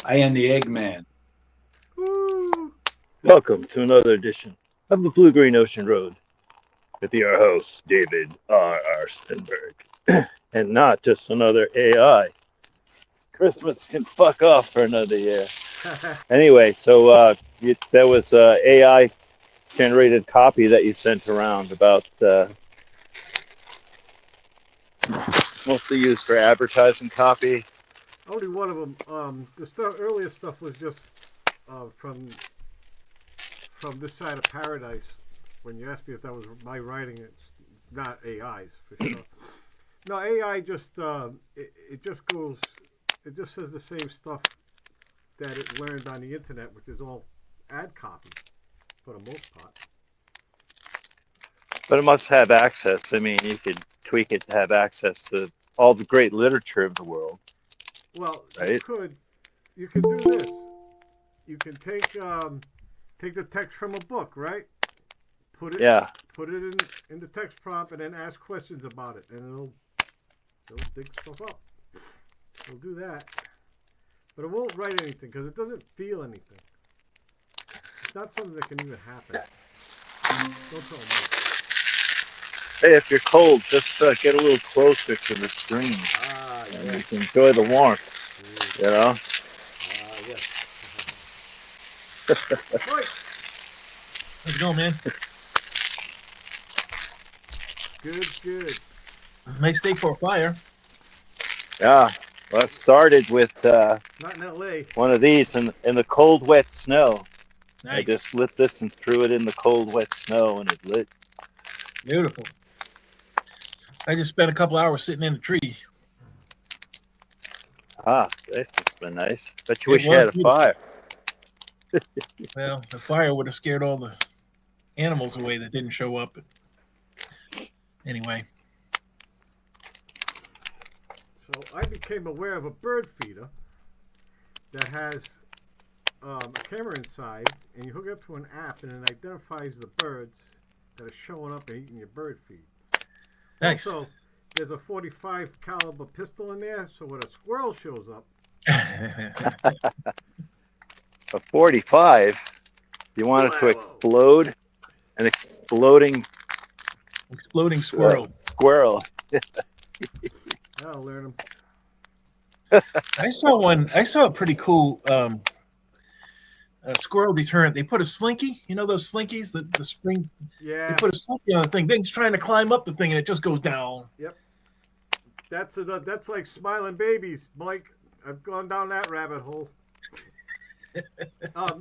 I am the Eggman. Woo! Welcome to another edition of the Blue Green Ocean Road with your host, David R. Stenberg. And not just another AI. Christmas can fuck off for another year. Anyway, so there was AI generated copy that you sent around about mostly used for advertising copy. Only one of them. The earlier stuff was just from this side of paradise. When you asked me if that was my writing, it's not AI's for sure. No, AI just it just goes. It just says the same stuff that it learned on the internet, which is all ad copy for the most part. But it must have access. I mean, you could tweak it to have access to all the great literature of the world, Well, right? you could do this. You can take the text from a book, right? Put it Yeah. put it in the text prompt, and then ask questions about it, and it'll dig stuff up. It'll do that, but it won't write anything because it doesn't feel anything. It's not something that can even happen. Don't tell me. Hey, if you're cold, just get a little closer to the screen, Ah, and you yes. can enjoy the warmth. Yes. You know. Ah, yes. Mike, How's it going, man? good, good. Nice day for a fire. Yeah. Well, I started with Not in L.A. one of these in the cold, wet snow. I Nice. just lit this and threw it in the cold, wet snow, and it lit. Beautiful. I just spent a couple hours sitting in a tree. Ah, that's just been nice. Bet you It wish you was had a beautiful. fire. Well, the fire would have scared all the animals away that didn't show up. Anyway, So I became aware of a bird feeder that has a camera inside, and you hook it up to an app, and it identifies the birds that are showing up and eating your bird feed. nice. Also, there's a 45 caliber pistol in there, so when a squirrel shows up, A 45. You want it to whoa, explode? An exploding Exploding squirrel. squirrel. I'll learn them. I saw one. I saw a pretty cool squirrel deterrent. They put a slinky. You know those slinkies, the spring. They Yeah, put a slinky on the thing. Thing's trying to climb up the thing, and it just goes down. yep. That's like smiling babies, Mike. I've gone down that rabbit hole.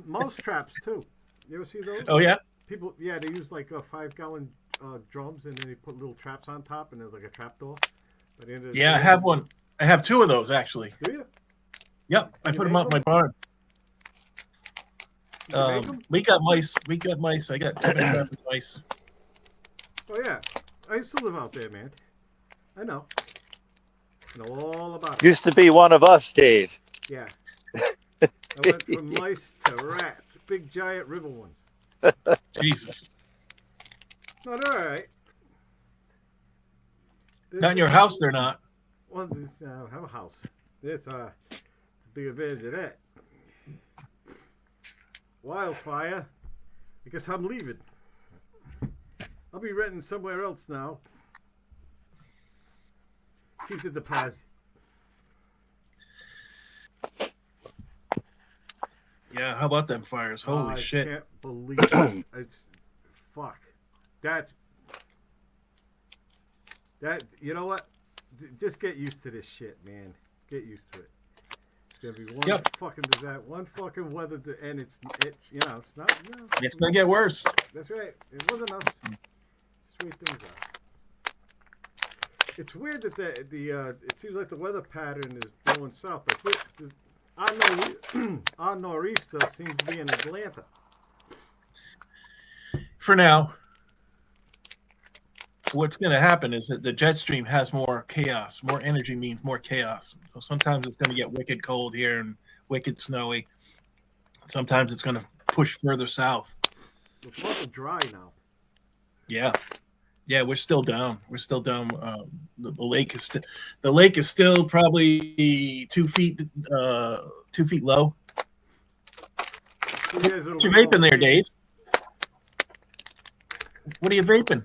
Mouse traps too. You ever see those? Oh yeah. People, yeah, they use like 5 gallon drums, and then they put little traps on top, and there's like a trap door. By the end of the Yeah, I day, have one. I have two of those actually. Do you? Yep, I You put them make out in my them? barn. You make them? We got mice. We got mice. I've been trapping mice. Oh yeah, I used to live out there, man. I know. I know all about it. Used to be one of us, Dave. Yeah. I went from mice to rats, big giant river ones. Jesus. No, they're all right. Not in your house, they're not. Well, this, have a house. This big advantage of that. Wildfire. I guess I'm leaving. I'll be renting somewhere else now. Keep the deposit. Yeah, how about them fires? Holy I shit. can't believe it. It's fuck. That's that. You know what? Just get used to this shit, man. Get used to it. It's gonna be one Yep. fucking disaster, one fucking weather, and it's it's not. No, It's gonna get worse. that's right. It wasn't us. Just way things are. It's weird that it seems like the weather pattern is blowing south. Like our nor'easter seems to be in Atlanta. For now, what's going to happen is that the jet stream has more chaos. More energy means more chaos. So sometimes it's going to get wicked cold here and wicked snowy. Sometimes it's going to push further south. It's awful dry now. Yeah, yeah, we're still down. We're still down. The lake is still probably 2 feet, 2 feet low. So yeah, What you vaping there, Dave? What are you vaping?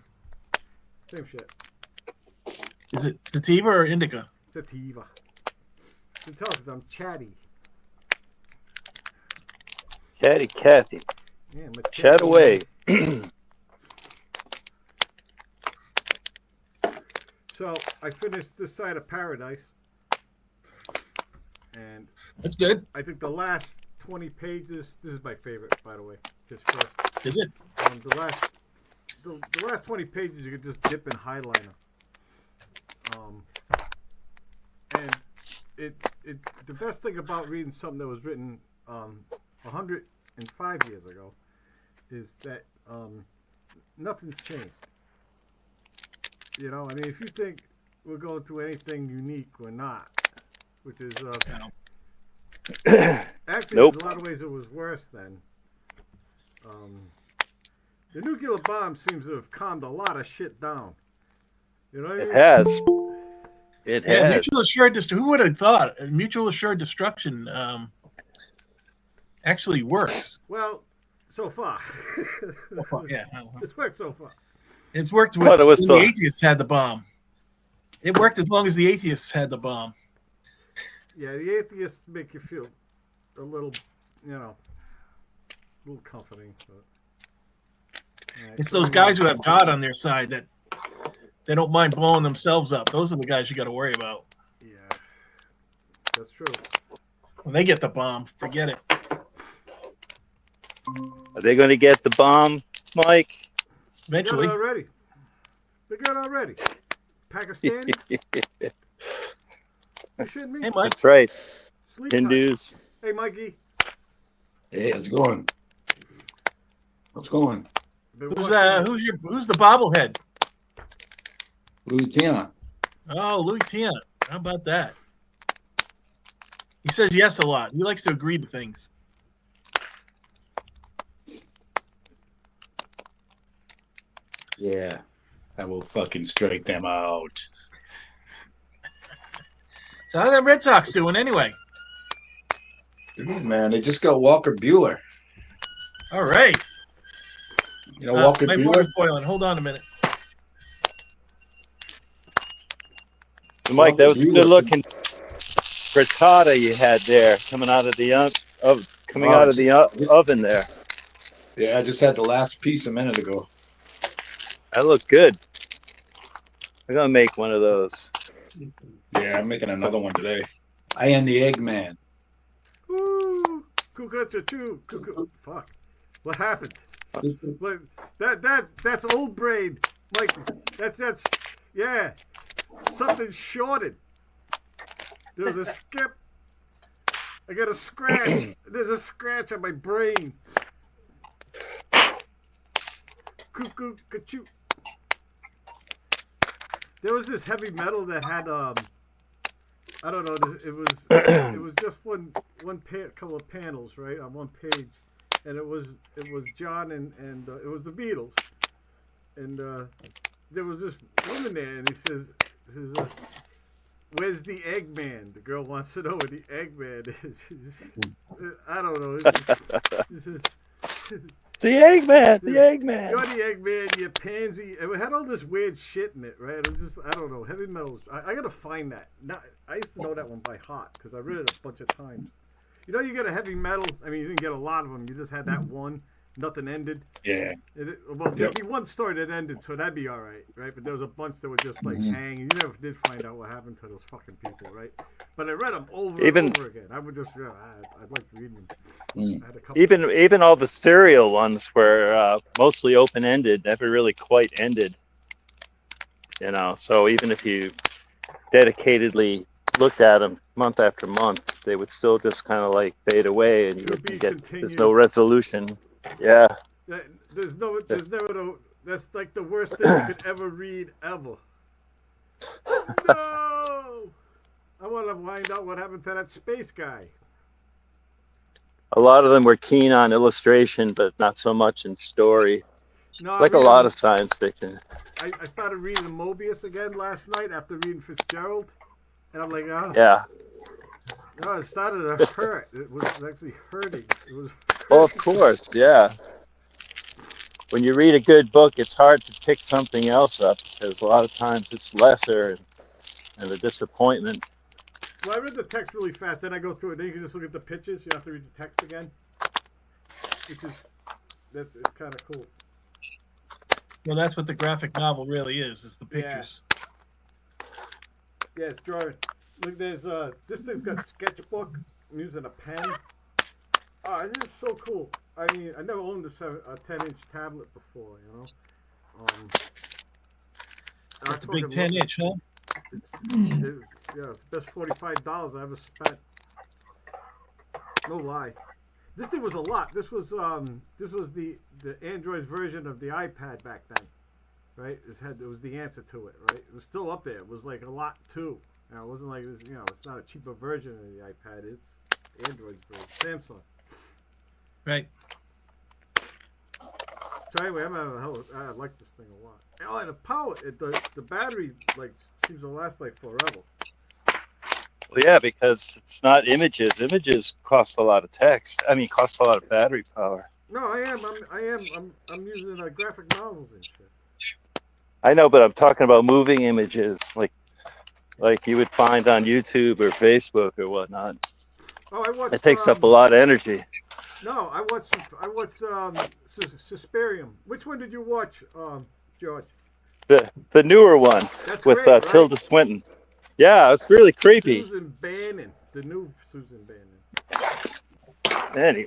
Same shit. Is it sativa or indica? Sativa. You can tell because I'm chatty. Chatty Cathy. Yeah, I'm a Chat chatty away. man. So I finished this side of paradise, and That's good. I think the last 20 pages. This is my favorite, by the way. Just first. Is it? The last 20 pages you could just dip in highliner. And the best thing about reading something that was written 105 years ago is that nothing's changed. You know, I mean, if you think we're going through anything unique, we're not. Which is actually, Nope. in a lot of ways, it was worse then. The nuclear bomb seems to have calmed a lot of shit down. You know what I mean? It has. It Yeah, has. mutual assured destruction. Who would have thought mutual assured destruction actually works? Well, so far. Yeah, It's worked so far. it's worked But it when was the atheists had the bomb. It worked as long as the atheists had the bomb. Yeah, the atheists make you feel a little, you know, a little comforting. But, yeah, It's those guys who have God on their side that they don't mind blowing themselves up. Those are the guys you got to worry about. Yeah, that's true. When they get the bomb, forget it. Are they going to get the bomb, Mike? Eventually. They got it already. They got it already. Pakistani? You shitting me? Hey, Mike. That's right. Sleep tight. Hindus. Hey, Mikey. Hey, how's it going? What's going? Who's the bobblehead? Louisiana. Oh, Louis Tiana. How about that? He says yes a lot. He likes to agree to things. Yeah, I will fucking strike them out. So how are them Red Sox doing anyway? Man, they just got Walker Bueller. All right. You know Walker my Bueller? water's boiling. Hold on a minute. So Mike, that was a Bueller. good looking frittata you had there coming out of the oven there. Yeah, I just had the last piece a minute ago. That looked good. I'm gonna make one of those. Yeah, I'm making another one today. I am the Eggman. Woo! Cuckoo. Fuck. What happened? What? That's old brain. Mike, that's yeah. Something shorted. There's a skip. I got a scratch. There's a scratch on my brain. Cuckoo. There was this heavy metal that had I don't know. It was just one couple of panels, right, on one page, and it was John and it was the Beatles, and there was this woman there, and he says "Where's the Eggman?" The girl wants to know where the Eggman is. I don't know. The Eggman, the Eggman. You're the Eggman, you pansy. And it had all this weird shit in it, right? It was just, I don't know, heavy metals. I gotta find that. I used to know that one by heart because I read it a bunch of times. You know, you get a heavy metal. I mean, you didn't get a lot of them. You just had that one. Nothing ended. Yeah. There'd be one story that ended, so that'd be all right, right? But there was a bunch that were just like hanging. You never did find out what happened to those fucking people, right? But I read them over and over again. I would just, I'd like reading them. I had a couple. Even all the serial ones were mostly open ended, never really quite ended. You know, so even if you dedicatedly looked at them month after month, they would still just kind of like fade away, and there's no resolution. Yeah. There's never no. That's like the worst thing you could ever read ever. No, I want to find out what happened to that space guy. A lot of them were keen on illustration, but not so much in story. No, like a lot of science fiction. I started reading Mobius again last night after reading Fitzgerald, and I'm like, yeah. No, it started to hurt. It was actually hurting. It was Well, of hurting. course, yeah. When you read a good book, it's hard to pick something else up because a lot of times it's lesser and the disappointment. Well, I read the text really fast. Then I go through it. Then you can just look at the pictures. You have to read the text again, which is it's kind of cool. Well, that's what the graphic novel really is the Yeah. pictures. Yeah, it's drawing. Look, there's this thing's got sketchbook. I'm using a pen. Oh, this is so cool. I mean, I never owned a 10-inch tablet before, you know. I That's a big fucking love 10-inch, huh? It's, yeah, it's the best $45 I ever spent. No lie. This thing was a lot. This was the Android's version of the iPad back then, right? It was the answer to it, right? It was still up there. It was like a lot too. Now it wasn't like it was, it's not a cheaper version of the iPad. It's Android's version, Samsung. Right. So anyway, I like this thing a lot. Oh, and the power, the battery like seems to last like forever. Well, yeah, because it's not images. Images cost a lot of text. I mean, cost a lot of battery power. No, I'm using graphic novels and shit. I know, but I'm talking about moving images, like you would find on YouTube or Facebook or whatnot. Oh, I watched. It takes up a lot of energy. No, I watched Suspirium. Which one did you watch, George? The newer one. That's With great, right? Tilda Swinton. Yeah, it's really creepy. Susan Bannon, the new Susan Bannon. Anyway,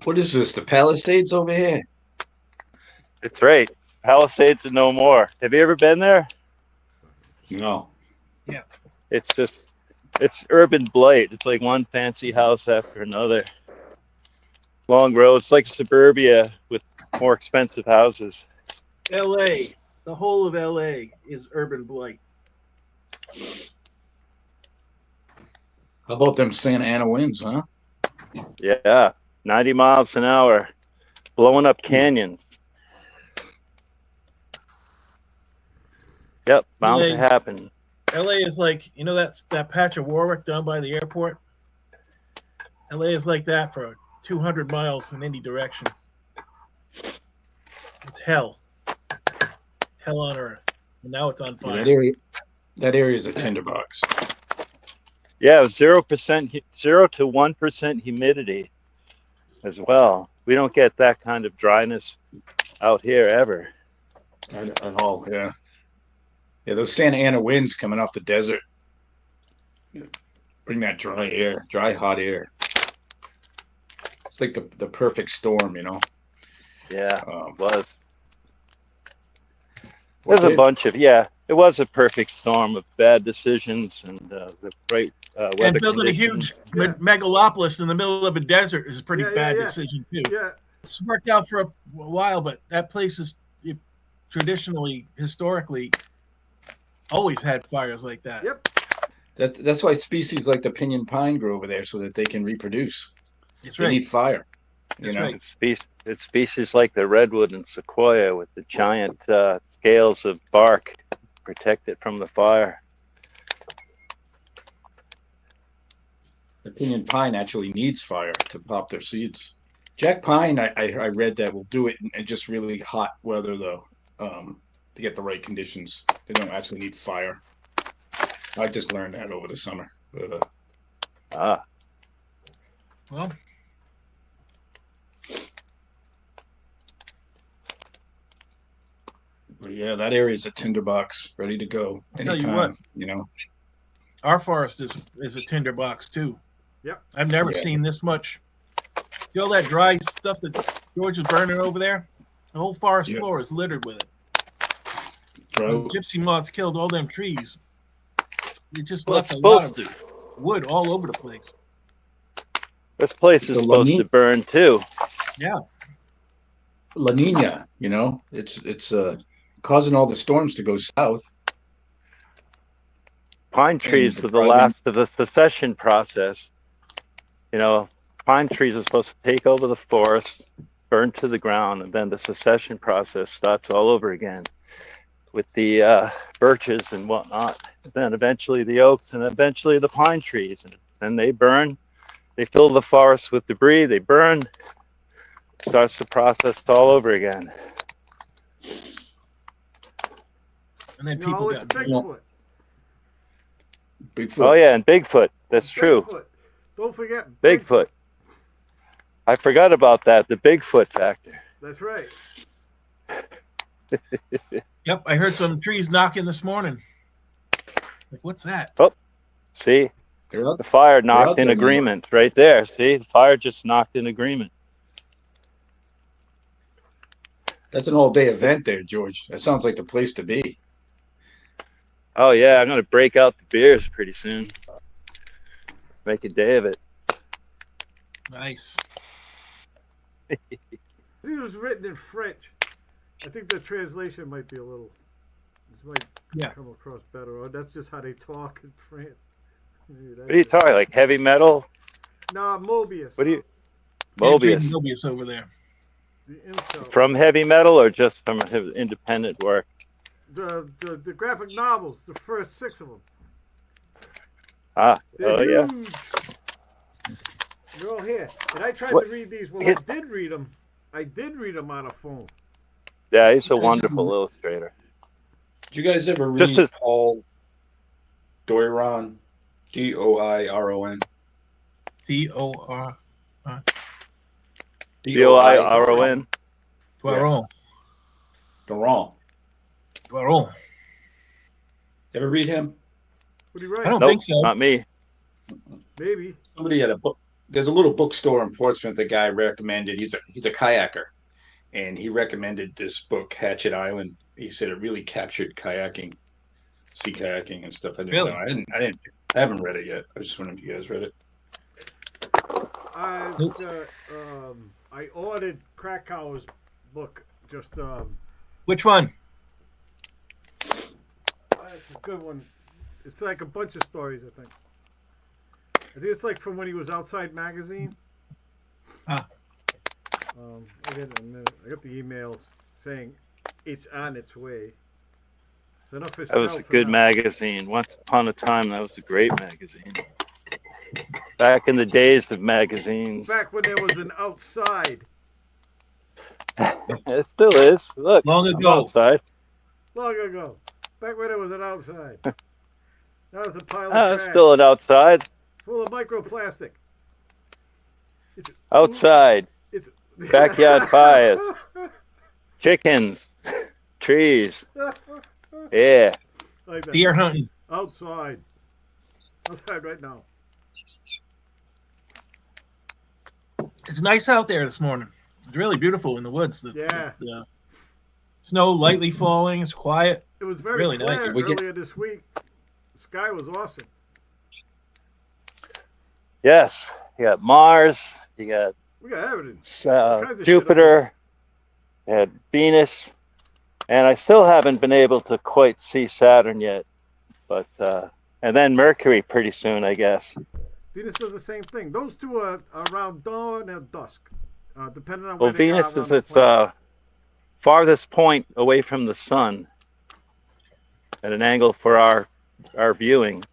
What is this? The Palisades over here? it's right. Palisades and no more. Have you ever been there? No. Yeah. It's urban blight. It's like one fancy house after another. Long roads, like suburbia with more expensive houses. L.A. The whole of L.A. is urban blight. How about them Santa Ana winds, huh? Yeah, 90 miles an hour, blowing up canyons. Yep, bound to happen. L.A. is like, that patch of Warwick down by the airport? L.A. is like that for 200 miles in any direction. It's hell. Hell on earth. And now it's on fire. That area is a tinderbox. Yeah, 0%, 0 to 1% humidity as well. We don't get that kind of dryness out here ever. At all, yeah. Yeah, those Santa Ana winds coming off the desert bring that dry, hot air. It's like the perfect storm, Yeah, it was. There's a bunch of, it was a perfect storm of bad decisions and the right weather and building conditions. a huge megalopolis in the middle of a desert is a pretty bad decision, too. Yeah. It's worked out for a while, but that place is traditionally, historically, always had fires like that. Yep. That's why species like the pinyon pine grow over there so that they can reproduce. That's They right. need fire. That's right. It's species like the redwood and sequoia with the giant scales of bark protect it from the fire. The pinyon pine actually needs fire to pop their seeds. Jack pine, I read that will do it in just really hot weather though, to get the right conditions. They don't actually need fire. I just learned that over the summer. Well, but yeah, that area is a tinderbox, ready to go anytime. Our forest is a tinderbox too. Yep. I've never seen this much. See all that dry stuff that George is burning over there? The whole forest floor is littered with it. When gypsy moths killed all them trees, it just left a lot of wood all over the place. This place is supposed to burn too. Yeah. La Nina, it's causing all the storms to go south. Pine trees are the last of the succession process. Pine trees are supposed to take over the forest, burn to the ground, and then the succession process starts all over again. with the birches and whatnot. Then eventually the oaks and eventually the pine trees. And then they burn. They fill the forest with debris. They burn. It starts the process all over again. And then No, people it's got Bigfoot. Bigfoot. Oh yeah, and Bigfoot. That's true. Bigfoot. Don't forget Bigfoot. I forgot about that. The Bigfoot factor. That's right. Yep, I heard some trees knocking this morning. Like, what's that? Oh, see, They're out, the fire they're out knocked in there, man. agreement right there. See, the fire just knocked in agreement. That's an all-day event there, George. That sounds like the place to be. Oh yeah, I'm gonna break out the beers pretty soon. Make a day of it. Nice. It was written in French. I think the translation might be a little. This might come across better, or that's just how they talk in France. What are you talking? Like heavy metal? Nah, Mobius. What do you? Yeah, Jade Mobius. Mobius over there. The incel. From heavy metal or just from his independent work? The graphic novels, the first 6 of them. Ah, They're oh yeah. huge. They're all here. And I tried What- to read these. Well, Here- I did read them on a phone. Yeah, he's a wonderful illustrator. Did you guys ever read Just as- Paul Doiron? Goiron. T-O-R. Doiron. Poirot. Doron. Poirot. Ever read him? What do you write? I don't Nope, think so. not me. Maybe. Somebody had a book. There's a little bookstore in Portsmouth. The guy recommended. He's a kayaker, and he recommended this book, Hatchet Island. He said it really captured kayaking, sea kayaking and stuff. I didn't Really? know. I haven't read it yet. I was just wondering if you guys read it. Nope. I ordered Krakauer's book. Just Which one? it's a good one. It's like a bunch of stories, I think. I think it's like from when he was Outside Magazine. Ah. I got the email saying it's on its way. So That was a good magazine. Once upon a time, that was a great magazine. Back in the days of magazines. Back when there was an Outside. It still is. Look, Long I'm ago. outside. Long ago. Back when there was an Outside. That was a pile of It's trash. still an outside. Full of microplastic. Outside. It's Backyard fires. Chickens. Trees. Yeah. Like that. Deer hunting. Outside. Outside right now. It's nice out there this morning. It's really beautiful in the woods. Yeah. The snow lightly falling. It's quiet. It was very Really clear nice. earlier this week. The sky was awesome. Yes. You got Mars. You got We got evidence. kinds of shit Jupiter. You had Venus. And I still haven't been able to quite see Saturn yet. But and then Mercury pretty soon, I guess. Venus does the same thing. Those two are around dawn and dusk, depending on Well, where they are Venus around is the its planet. farthest point away from the sun at an angle for our viewing.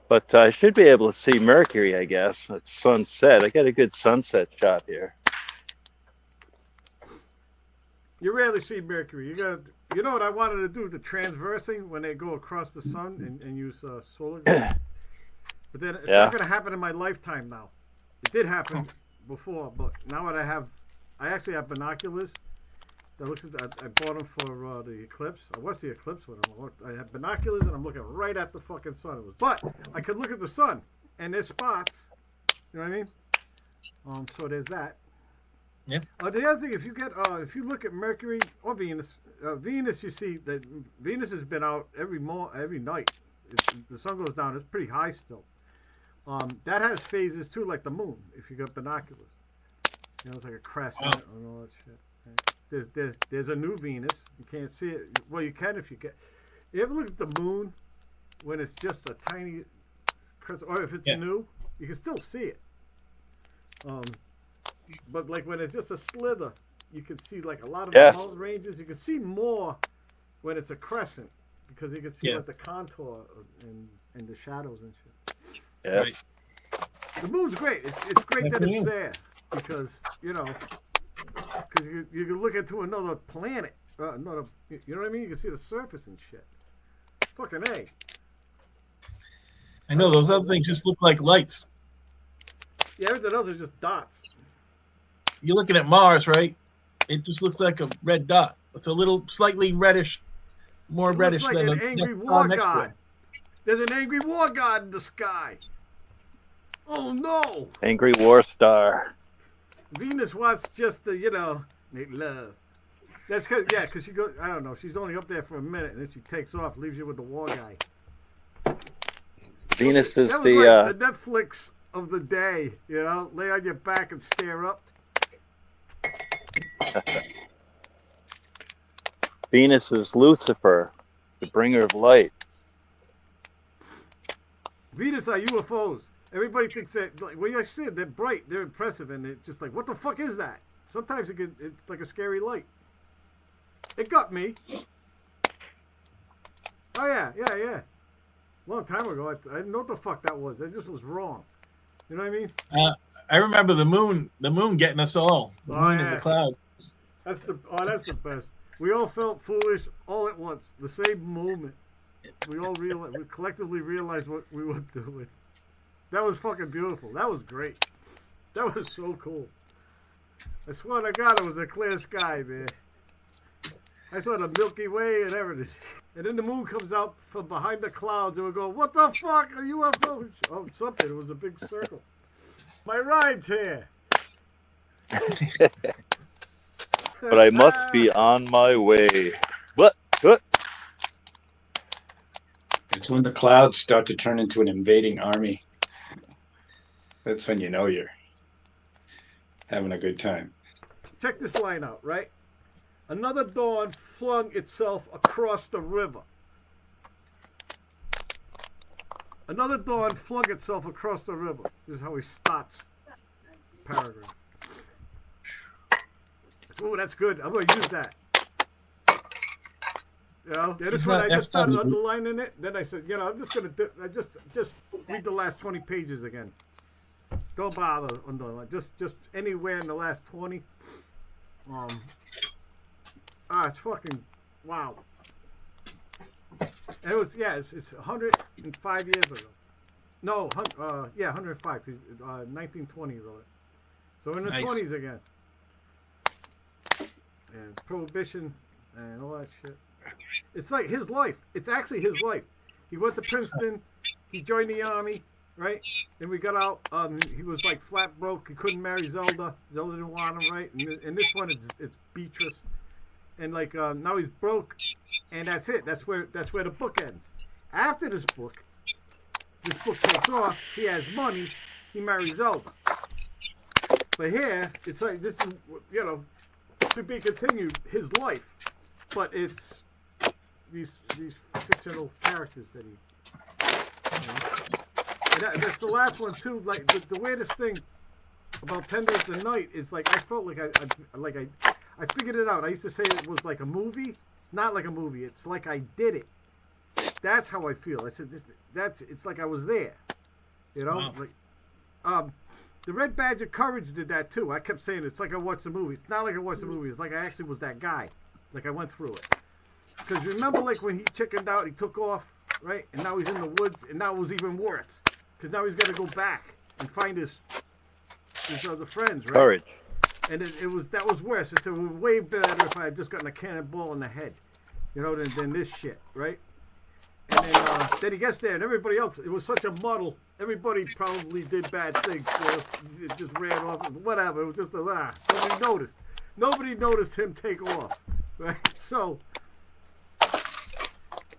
But I should be able to see Mercury, I guess. It's sunset. I got a good sunset shot here. You rarely see Mercury. You know what I wanted to do? The transversing when they go across the sun and use solar. But then it's not going to happen in my lifetime now. It did happen before, but now that I actually have binoculars. I bought them for the eclipse. I watched the eclipse with them. I have binoculars and I'm looking right at the fucking sun. But I could look at the sun and there's spots. You know what I mean? So there's that. Yeah. The other thing, if you look at Mercury or Venus, Venus, you see that Venus has been out every night. The sun goes down. It's pretty high still. That has phases too, like the moon. If you got binoculars, it's like a crescent and all that shit. There's a new Venus. You can't see it. Well, you can if you get. You ever look at the moon when it's just a tiny crescent, or if it's new, you can still see it. But like when it's just a slither, you can see like a lot of the mountain ranges. You can see more when it's a crescent because you can see Yeah. like the contour and the shadows and shit. Yes. Right. The moon's great. It's great that Definitely it's is. there because because you can look into another planet, another, you know what I mean? You can see the surface and shit. Fucking A. I know those other things just look like lights. Yeah, everything else is just dots. You're looking at Mars, right? It just looks like a red dot. It's a little slightly reddish, more It looks reddish like than an the angry next war next to god. it. There's an angry war god in the sky. Oh no! Angry War Star. Venus wants just to, make love. That's because she goes. I don't know. She's only up there for a minute, and then she takes off, leaves you with the war guy. Venus is That was the like the Netflix of the day. Lay on your back and stare up. Venus is Lucifer, the bringer of light. Venus are UFOs. Everybody thinks that, like, when you see it, they're bright, they're impressive, and it's just like, what the fuck is that? Sometimes it's like a scary light. It got me. Oh yeah. Long time ago, I didn't know what the fuck that was. That just was wrong. You know what I mean? I remember the moon getting us all. The moon in the cloud. That's the best. We all felt foolish all at once, the same moment. We collectively realized what we were doing. That was fucking beautiful. That was great. That was so cool. I swear to God, it was a clear sky, man. I saw the Milky Way and everything. And then the moon comes out from behind the clouds, and we go, "What the fuck? A UFO?" Oh, something. It was a big circle. My ride's here. But I must be on my way. What? It's when the clouds start to turn into an invading army. That's when you know you're having a good time. Check this line out, right? Another dawn flung itself across the river. Another dawn flung itself across the river. This is how he starts the paragraph. Ooh, that's good. I'm going to use that. This one I just started underlining it. Then I said, I'm just going to just read the last 20 pages again. Don't bother underline. Just anywhere in the last 20. It's fucking wow. It was it's 105 years ago. No, 105. 1920s. So in the 20s again. And prohibition and all that shit. It's like his life. It's actually his life. He went to Princeton. He joined the army, right? And we got out. He was like flat broke. He couldn't marry Zelda. Zelda didn't want him, right? And this one it's Beatrice. And like now he's broke, and that's it. That's where the book ends. After this book takes off. He has money. He marries Zelda. But here it's like this is to be continued his life, but it's these fictional characters that he. And that's the last one too. Like the weirdest thing about 10 Days to Night is like I felt like I figured it out. I used to say it was like a movie. It's not like a movie. It's like I did it. That's how I feel. I said it's like I was there. Wow. Like the Red Badge of Courage did that too. I kept saying it's like I watched the movie. It's not like I watched the movie. It's like I actually was that guy. Like I went through it. Because remember, like when he chickened out, he took off, right? And now he's in the woods, and now it was even worse. Because now he's got to go back and find his other friends, right? Courage. And that was worse. It was way better if I had just gotten a cannonball in the head, than this shit, right? And then he gets there, and everybody else, it was such a muddle. Everybody probably did bad things. It just ran off. Whatever. It was just nobody noticed. Nobody noticed him take off, right? So,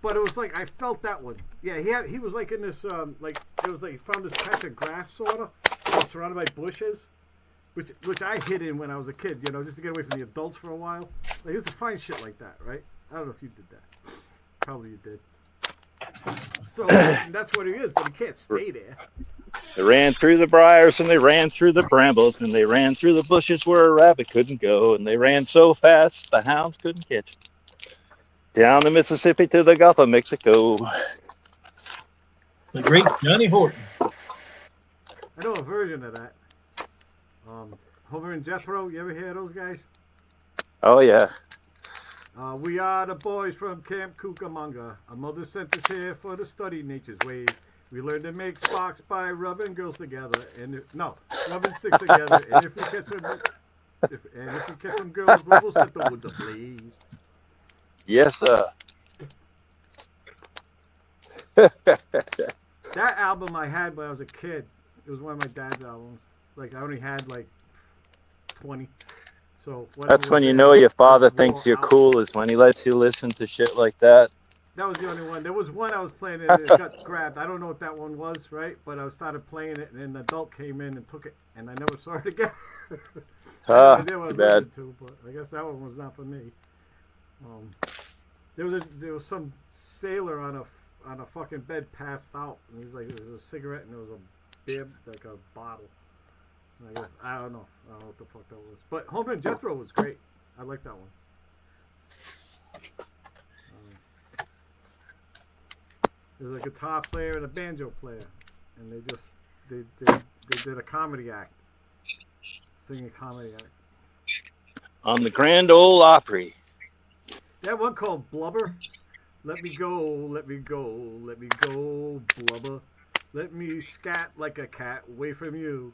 but it was like I felt that one. Yeah, he was like in this like it was like he found this patch of grass sorta, surrounded by bushes, which I hid in when I was a kid, just to get away from the adults for a while. Like he used to find shit like that, right? I don't know if you did that. Probably you did. So that's what he is, but he can't stay there. They ran through the briars and they ran through the brambles and they ran through the bushes where a rabbit couldn't go and they ran so fast the hounds couldn't catch him. Down the Mississippi to the Gulf of Mexico. The great Johnny Horton. I know a version of that. Homer and Jethro, you ever hear those guys? Oh yeah. We are the boys from Camp Cucamonga. Our mother sent us here for to study nature's ways. We learned to make sparks by rubbing girls together, rubbing sticks together. And if we catch some girls, we'll set the woods ablaze. Yes, sir. That album I had when I was a kid. It was one of my dad's albums. Like I only had like 20. So That's when you know your father thinks you're cool, is when he lets you listen to shit like that. That was the only one. There was one I was playing and it got grabbed. I don't know what that one was, right? But I started playing it and then the adult came in and took it and I never saw it again. Too bad. But I guess that one was not for me. There was some sailor on a fucking bed passed out and he's like, there was a cigarette and there was a bib, like a bottle. I don't know what the fuck that was. But Homer and Jethro was great. I like that one. There's a guitar player and a banjo player, and they did a comedy act, singing a comedy act. On the Grand Ole Opry. That one called Blubber. Let me go, let me go, let me go, blubber. Let me scat like a cat away from you.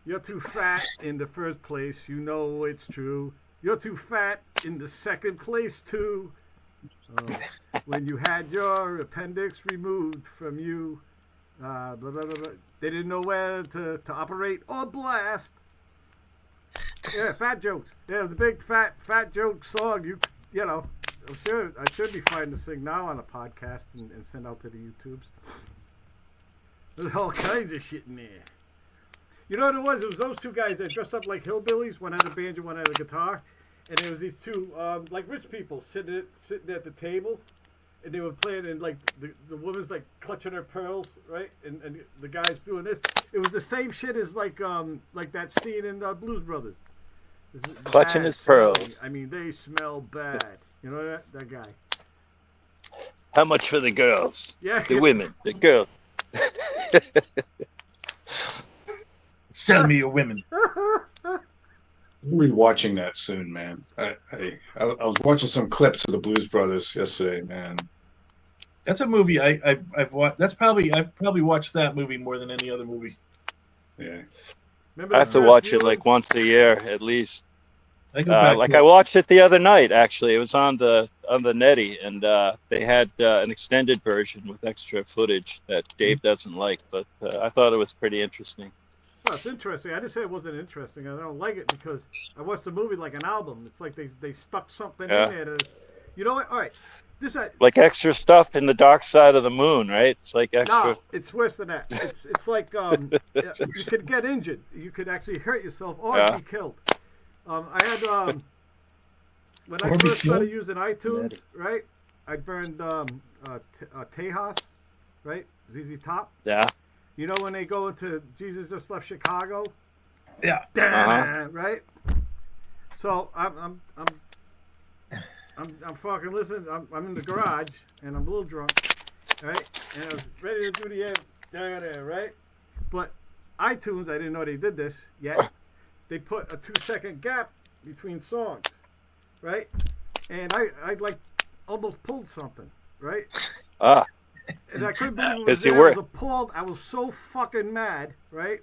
You're too fat in the first place, you know it's true. You're too fat in the second place, too. When you had your appendix removed from you, blah, blah, blah, blah. They didn't know where to operate or blast. Yeah, fat jokes. Yeah, the big fat joke song. You know, I should be fine to sing now on a podcast and send out to the YouTubes. There's all kinds of shit in there. You know what it was? It was those two guys that dressed up like hillbillies. One had a banjo, one had a guitar. And there was these two, like rich people, sitting at the table. And they were playing, and like the woman's like clutching her pearls, right? And the guy's doing this. It was the same shit as like that scene in Blues Brothers. Clutching his pearls. I mean, they smell bad. You know that guy. How much for the girls? Yeah. The women, the girls. Sell me your women. I'm rewatching that soon, man. I was watching some clips of the Blues Brothers yesterday, man. That's a movie I've watched. I've probably watched that movie more than any other movie. Yeah. I have to watch it like once a year at least. I watched it the other night. Actually, it was on the Netty, and they had an extended version with extra footage that Dave doesn't like, but I thought it was pretty interesting. Well, it's interesting. I just say it wasn't interesting. I don't like it because I watched the movie like an album. It's like they stuck something in there. You know what? All right. Like extra stuff in the Dark Side of the Moon, right? It's like extra. No, it's worse than that. It's like you could get injured. You could actually hurt yourself or be killed. I had when I first started using iTunes, right? I burned Tejas, right? ZZ Top. Yeah. You know when they go into Jesus Just Left Chicago? Yeah. Right. So I'm fucking listening. I'm in the garage and I'm a little drunk, right? And I was ready to do the end, right? But iTunes, I didn't know they did this yet. They put a 2-second gap between songs, right? And I like almost pulled something, right? And I couldn't believe it was there. I was appalled. I was so fucking mad, right?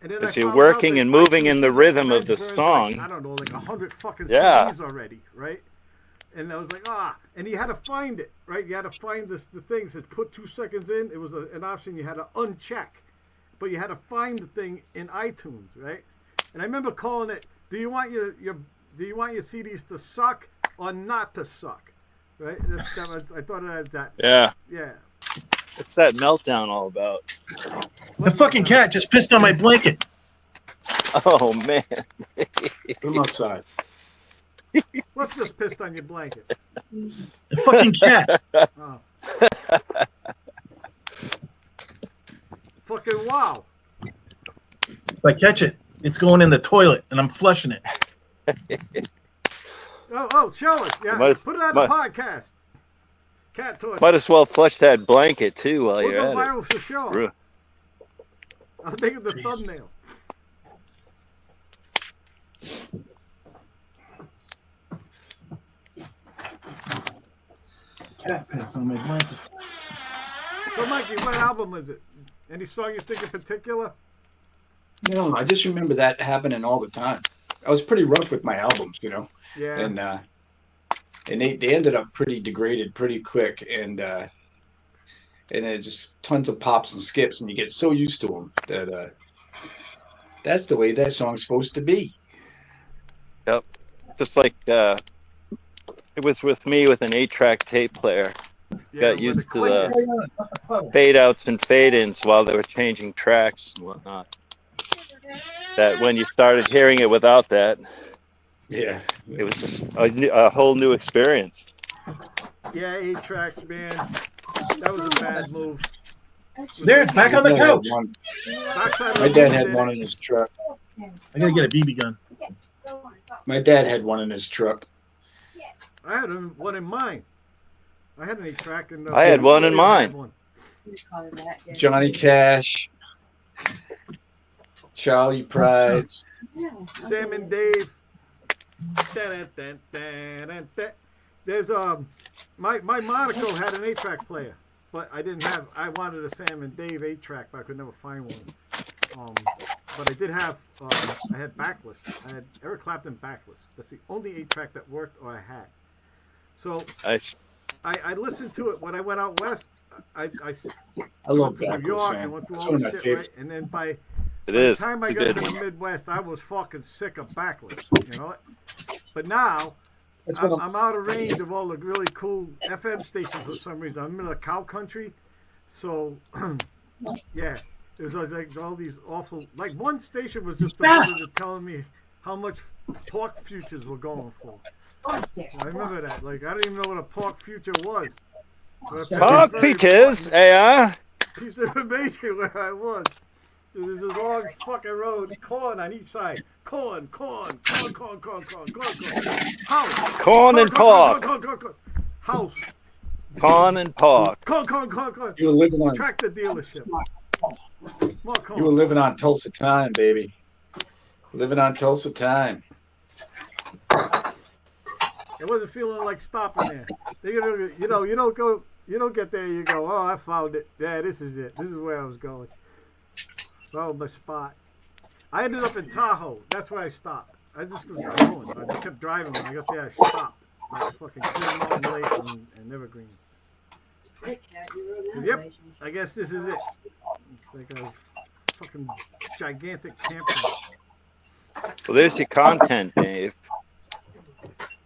And then because you're working and moving in the rhythm of the song. Like, I don't know, like 100 fucking CDs already, right? And I was like, and you had to find it, right? You had to find the things that put 2 seconds in. It was an option you had to uncheck, but you had to find the thing in iTunes, right? And I remember calling it, do you want your CDs to suck or not to suck? Right? I thought it had that. Yeah. Yeah. What's that meltdown all about? The fucking cat just pissed on my blanket. Oh, man. Come outside. What's just pissed on your blanket? The fucking cat. Oh. Fucking wow. If I catch it, it's going in the toilet, and I'm flushing it. Oh, show us. Yeah, Might as- put it on the might- podcast. Cat torture. Might as well flush that blanket too while We'll you're go at it. viral for sure. Screw. I'll make it the Jeez. thumbnail. Cat piss on my blanket. So, Mikey, what album is it? Any song you think in particular? No, I just remember that happening all the time. I was pretty rough with my albums, Yeah. And they ended up pretty degraded pretty quick, and it just tons of pops and skips, and you get so used to them that that's the way that song's supposed to be. Yep. Just like it was with me with an 8-track tape player. Yeah, Got with used the to clicker. the fade outs and fade ins while they were changing tracks and whatnot. That when you started hearing it without that, Yeah. it was just a whole new experience. Yeah, 8 tracks, man. That was a bad move. There, it's back on the My dad had couch. one- Backside My of dad the had did one it. in his truck. I gotta get a BB gun. My dad had one in his truck. I had one in mine. I had an 8 track and I had one in mine. One. Johnny Cash, Charlie Pride. Sam and Dave. Da-da-da-da-da-da. There's my Monaco had an 8 track player, but I didn't have. I wanted a Sam and Dave 8 track, but I could never find one. But I did have. I had backlist. I had Eric Clapton backlist. That's the only 8 track that worked or I had. So Nice. I listened to it when I went out west. I I love went to New Backless, York man. and went through It's all one of the my shit, favorites. right? And then by It the is. time I It's a got to good the one. Midwest, I was fucking sick of backlist, you know. But now That's what I'm out of range of all the really cool FM stations for some reason. I'm in the cow country, so yeah. There's like all these awful. Like one station was just devoted to telling me how much pork futures were going for. I remember that. Like I didn't even know what a pork future was. So Park Peaches, piece of information where I was. There's this long fucking road, corn on each side. Corn. House. corn and pork. Corn. House. Corn and pork. Corn. You were living on Tractor dealership. More corn. you were living on Tulsa time, baby. Living on Tulsa time. I wasn't feeling like stopping there. You don't get there. You go, oh, I found it. Yeah, this is it. This is where I was going. Oh, my spot. I ended up in Tahoe. That's where I stopped. I just was going. I just kept driving. When I got there, I stopped. Like fucking Clear Mountain Lake and Evergreen. Yep. I guess this is it. It's like a fucking gigantic champion. Well, there's your content, Dave.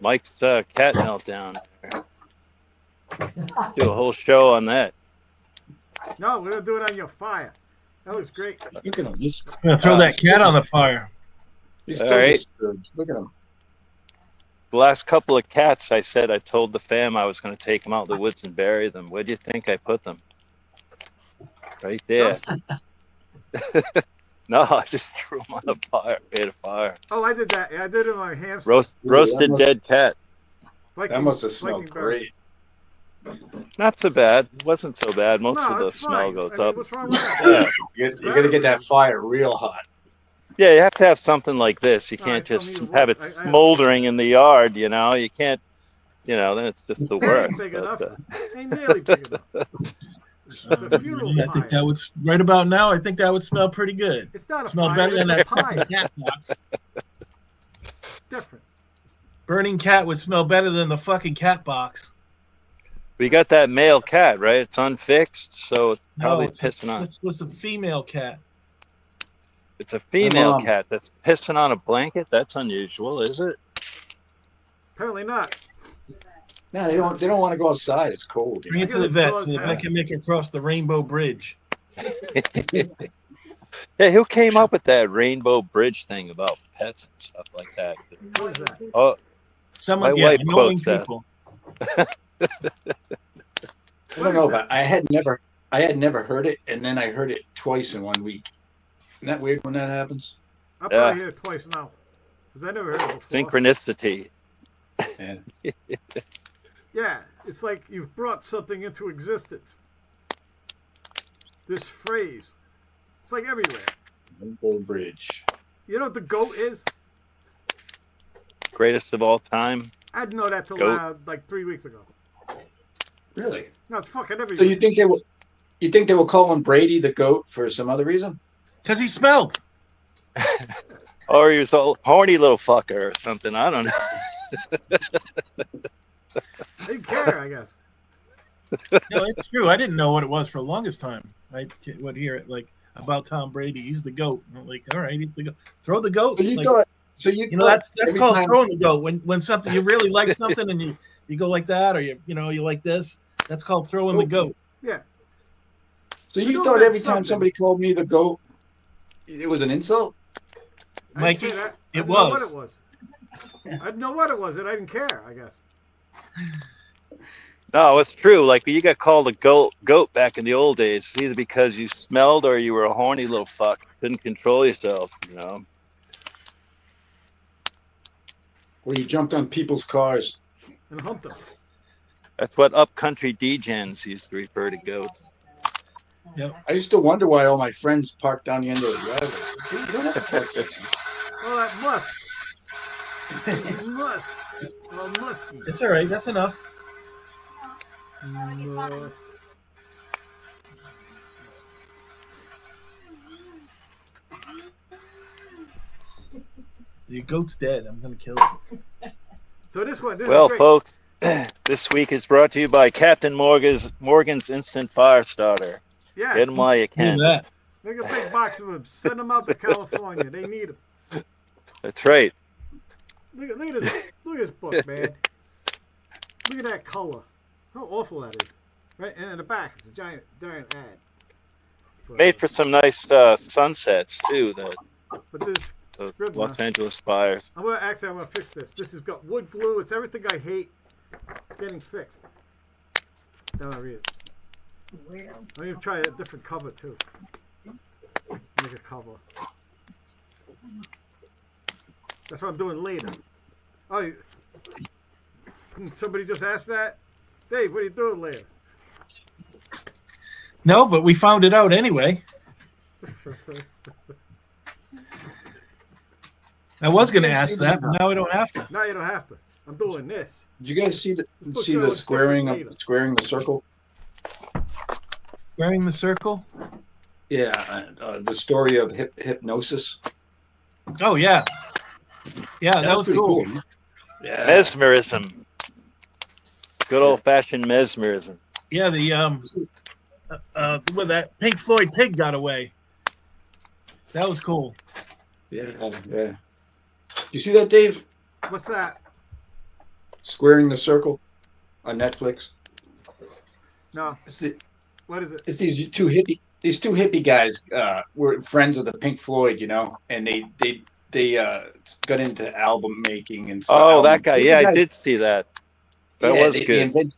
Mike's cat meltdown. Do a whole show on that. No, we're gonna do it on your fire. That was great. Look at him. He's I'm gonna throw that cat on the fire. He's All still right. disturbed. Look at him. The last couple of cats, I said I told the fam I was going to take them out of the woods and bury them. Where do you think I put them? Right there. No, I just threw them on the fire. Made a fire. Oh, I did that. Yeah, I did it on my hamster. Roasted dead cat. That must have smelled great. Not so bad. It wasn't so bad. Most No, of the it's smell fine. goes I mean, up. what's wrong with that? Yeah. You got to get that fire real hot. Yeah, you have to have something like this. You No, can't I don't just need have it wood. I- smoldering in the yard, you know. You can't, then it's just the It worst. ain't big enough. But, Ain't nearly big enough. It's a funeral I think that pyre. would right about now. I think that would smell pretty good. It's not a Smell pyre, better than that it's a pie. cat box. Different. Burning cat would smell better than the fucking cat box. we got that male cat, right? It's unfixed, so it's probably it's pissing on. This was a female cat. It's a female mom. cat that's pissing on a blanket. That's unusual, is it? Apparently not. No, they don't. They don't want to go outside. It's cold. Bring it to the vet so the vet can make her cross the Rainbow Bridge. Yeah, who came up with that Rainbow Bridge thing about pets and stuff like that? What is that? Oh, Someone, My yeah, wife annoying quotes that. people. I don't know, but I had never heard it, and then I heard it twice in 1 week. Isn't that weird when that happens? I'll Yeah. probably hear it twice now. Because I never heard it before. synchronicity. And Yeah, it's like you've brought something into existence. This phrase. It's like everywhere. Rainbow Bridge. You know what the goat is? Greatest of all time. I didn't know that till Goat. like 3 weeks ago. Really? No, it's fucking So everywhere. you think they were calling Brady the goat for some other reason? Because he smelled. Or he was a horny little fucker or something. I don't know. I didn't care, I guess. No, it's true. I didn't know what it was for the longest time. I would hear it like about Tom Brady. He's the goat. I'm like, all right, he's the goat. Throw the goat. So you Like, thought. So you know, thought that's every called time- throwing the goat. When something you really like something and you go like that, or you like this. That's called throwing the goat. Yeah. So I you know thought that's every time something. somebody called me the goat, it was an insult? I didn't Mikey, say that. I it didn't know what was. it was. I didn't know what it was, and I didn't care, I guess. No, it's true. Like you got called a goat back in the old days, it's either because you smelled or you were a horny little fuck, couldn't control yourself. Or you jumped on people's cars? And humped them. That's what upcountry degens used to refer to goats. Yep. I used to wonder why all my friends parked down the end of the driveway. You don't have to park there. Oh, that must. Oh, musky. It's all right. That's enough. Must. Your goat's dead. I'm gonna kill it. So this one, this Well, is great. folks, this week is brought to you by Captain Morgan's Instant Fire Starter. Yeah. Get them while you Look can. at that. Make a big box of them. Send them out to California. They need them. That's right. Look at this. Look at this book, man. Look at that color. How awful that is. Right, and in the back, it's a giant ad. Made for some nice sunsets too. But this, Those Good Los enough. Angeles fires. I'm gonna fix this. This has got wood glue. It's everything I hate. It's getting fixed. Now I read it. I'm gonna try a different cover too. Make a cover. That's what I'm doing later. Oh, somebody just asked that. Dave, what are you doing later? No, but we found it out anyway. I was gonna ask that, but now I don't have to. Now you don't have to. I'm doing this. Did you guys see the Put those squaring later. squaring the circle? Squaring the circle. Yeah, the story of hypnosis. Oh yeah, yeah, that was pretty cool. huh? Yeah, Mesmerism. Good old fashioned mesmerism. Yeah, with that Pink Floyd pig got away. That was cool. yeah. You see that, Dave? What's that? Squaring the Circle on Netflix. No. What is it? It's these two hippie guys were friends of the Pink Floyd, and they got into album making and stuff. Oh, that guy. Yeah, I did see that. That was good.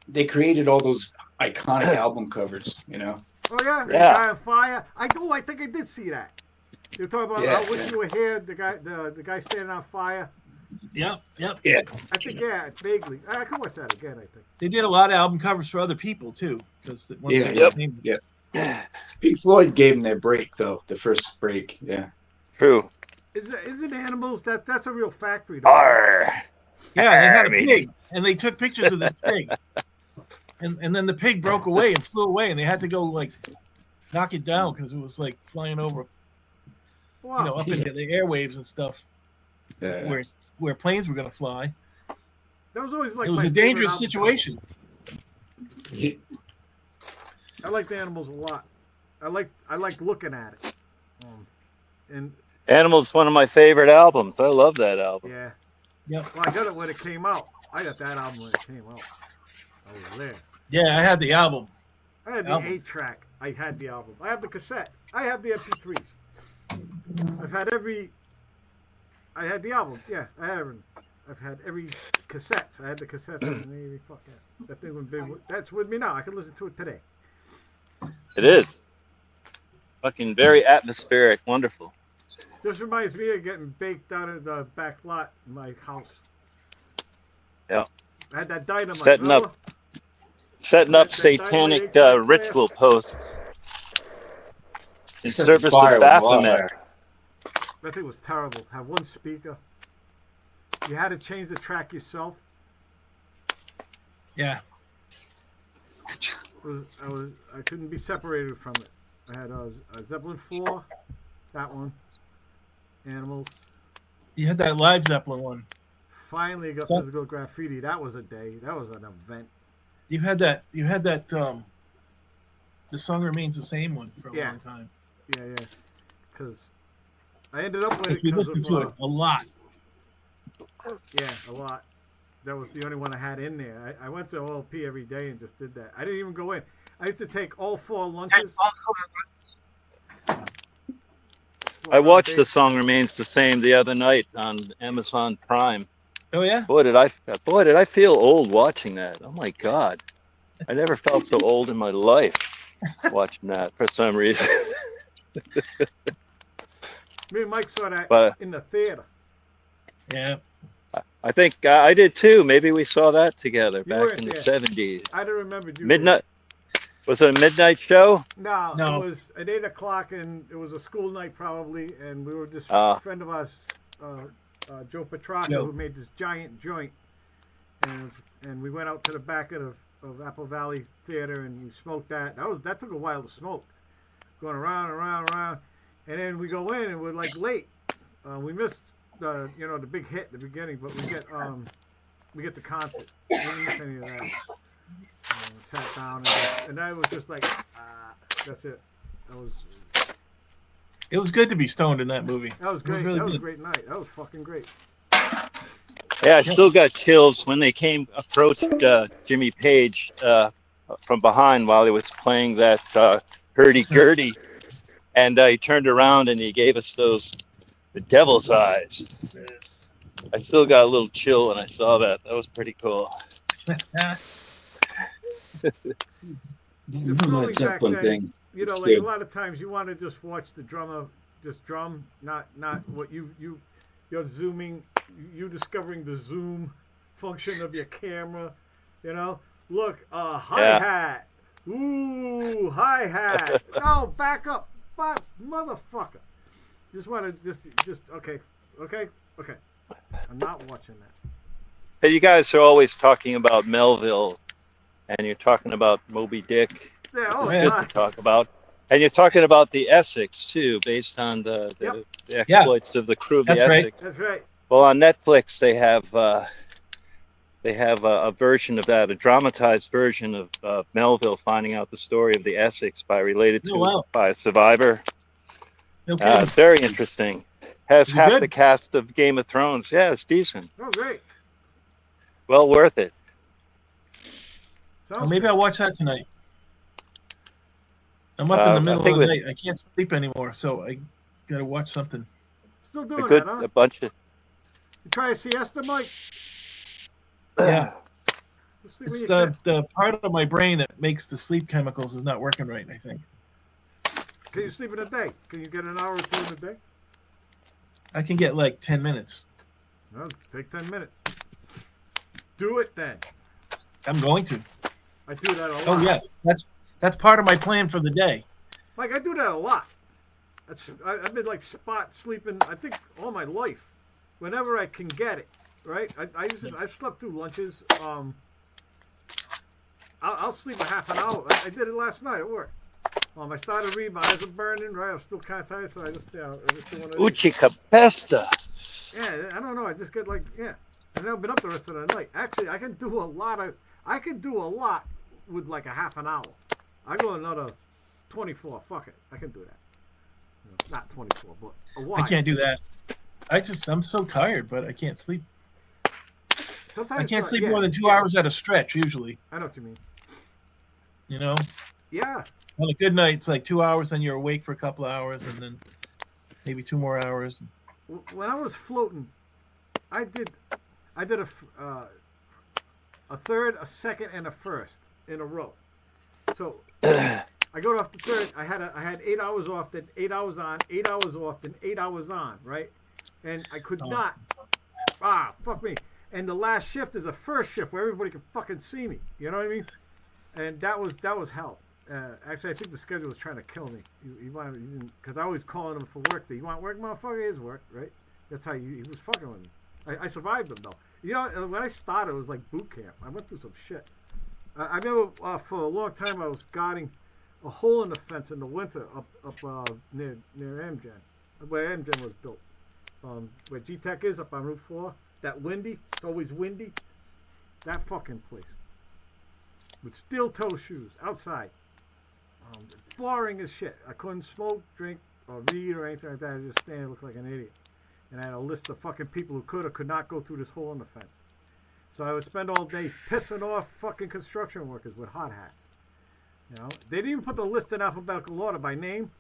They created all those iconic album covers, Oh yeah, the Yeah. guy on fire. I think I did see that. You're talking about Yeah, I wish you were here. The guy standing on fire. Yep. Yeah. I think vaguely. I can watch that again. I think. They did a lot of album covers for other people too, because Yeah, yep. Pink Floyd gave them their break, though, the first break. Yeah. True. Isn't animals that's a real factory? Though. Arr. Yeah, they had a Army. pig, and they took pictures of the pig, and then the pig broke away and flew away, and they had to go like knock it down because it was like flying over, Wow. up into the airwaves and stuff Yeah. where planes were going to fly. That was always like It was my a dangerous favorite album situation. cover. I liked animals a lot. I liked looking at it. And Animals, one of my favorite albums. I love that album. yeah. Yep. Well, I got it when it came out. I got that album when it came out. I was there. Yeah, I had the album. I had the Album. 8-track. I had the album. I have the cassette. I have the MP3s. I've had I had the album. Yeah, I've had every cassette. I had the cassettes. And fuck yeah. That thing would be. That's with me now. I can listen to it today. It is. Fucking very atmospheric. Wonderful. Just reminds me of getting baked out of the back lot in my house. Yeah. I had that dynamite. Setting up, remember? setting up That dynamite satanic HVAC ritual posts in They set the service of fire with Baphomet. wildfire. That thing was terrible. Have one speaker. You had to change the track yourself. Yeah. I couldn't be separated from it. I had a Zeppelin 4, that one, Animals. You had that live Zeppelin one. Finally got So- physical graffiti. That was a day. That was an event. You had that. The song remains the same one for a Yeah. long time. Yeah. Because I ended up with it If you because listen of, to it a lot. yeah, a lot. That was the only one I had in there. I went to OLP every day and just did that. I didn't even go in. I used to take all 4 lunches. I watched The Song Remains the Same the other night on Amazon Prime. Oh yeah. Boy, did I feel old watching that. Oh my God. I never felt so old in my life watching that for some reason. Me and Mike saw that But in the theater. Yeah. I think I did too. Maybe we saw that together You back weren't in the there. 70s. I don't remember you. Midnight. Was it a midnight show? No, No. it was at 8 o'clock, and it was a school night probably, and we were just Ah. a friend of ours, Joe Petracca, Joe. who made this giant joint, and we went out to the back of Apple Valley Theater, and we smoked that. That took a while to smoke, going around and around and around, and then we go in, and we're like late. We missed the big hit at the beginning, but we get the concert. We didn't miss any of that. Sat down and I was just like, that's it. It was good to be stoned in that movie. That was great. really That was a good. great night. That was fucking great. Yeah, I still got chills when they approached Jimmy Page from behind while he was playing that hurdy-gurdy. And he turned around and he gave us the devil's eyes. I still got a little chill when I saw that. That was pretty cool. You The know Flung that Zeppelin back then, thing. like good. a lot of times you want to just watch the drummer just drum, not what you're zooming, you discovering the zoom function of your camera. Look, hi-hat. Ooh, hi-hat. No, back up. Motherfucker. Just want to just okay. I'm not watching that. Hey, you guys are always talking about Melville, and you're talking about Moby Dick. Yeah, It's yeah. good God. to talk about. And you're talking about the Essex, too, based on the exploits of the crew of the That's right. Essex. That's right. Well, on Netflix, they have a version of that, a dramatized version of Melville finding out the story of the Essex Oh, wow. by a survivor. Okay. Very interesting. Has Is it half good? the cast of Game of Thrones. Yeah, it's decent. Oh, great. Well worth it. So Well, maybe I'll watch that tonight. I'm up in I the middle think of the with- night. I can't sleep anymore, so I gotta watch something. still A doing good, that, huh? a bunch of. You try a siesta, Mike? Yeah. Just sleep when It's you the part of my brain that makes the sleep chemicals is not working right, I think. Can you sleep in a day? Can you get an hour or 2 in a day? I can get like 10 minutes. No, take 10 minutes. Do it then. I'm going to. I do that a lot. Oh yes, that's part of my plan for the day. Like, I do that a lot. I've been like spot sleeping, I think, all my life. Whenever I can get it, right? I've slept through lunches. I'll sleep a half an hour. I did it last night at work. I started reading, my eyes are burning, right? I'm still kind of tired, so I just do one of these. Uchi Capesta. Yeah, I don't know. I just get like, yeah. I've never been up the rest of the night. Actually, I can do a lot with like a half an hour. I go another 24. Fuck it. I can do that. Not 24, but a while. I can't do that. I'm so tired, but I can't sleep. Sometimes I can't sleep yeah, more than 2 hours at a stretch usually. I know what you mean. You know, Yeah. on a good night it's like 2 hours, then you're awake for a couple of hours, and then maybe 2 more hours. When I was floating, I did a third, a second, and a first in a row. So I got off the third. I had 8 hours off, then 8 hours on, 8 hours off, then 8 hours on, right? And I could not. Fuck me. and the last shift is a first shift where everybody can fucking see me. You know what I mean? And that was hell. Actually, I think the schedule was trying to kill me. He wanted, because I was calling him for work. So you want work, motherfucker? Here's work, right? That's how he was fucking with me. I survived him though. You know, when I started, it was like boot camp. I went through some shit. I remember for a long time I was guarding a hole in the fence in the winter up near Amgen, where Amgen was built. Where G-Tech is up on Route 4. That windy, it's always windy. That fucking place. With steel toe shoes, outside. Boring as shit. I couldn't smoke, drink, or read or anything like that. I just stand and look like an idiot. And I had a list of fucking people who could or could not go through this hole in the fence. So I would spend all day pissing off fucking construction workers with hot hats. You know, they didn't even put the list in alphabetical order by name.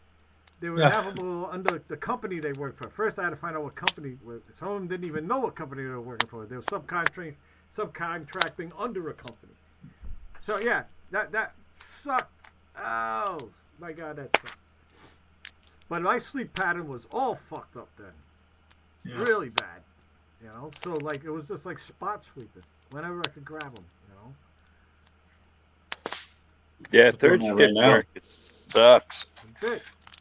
They were in alphabetical under the company they worked for. First, I had to find out what company. Some of them didn't even know what company they were working for. They were subcontracting under a company. So yeah, that sucked. Oh my god, that sucked. But my sleep pattern was all fucked up then. Yeah. Really bad. You know, so like it was just like spot sleeping whenever I could grab them. You know. Yeah, third shift work, it sucks.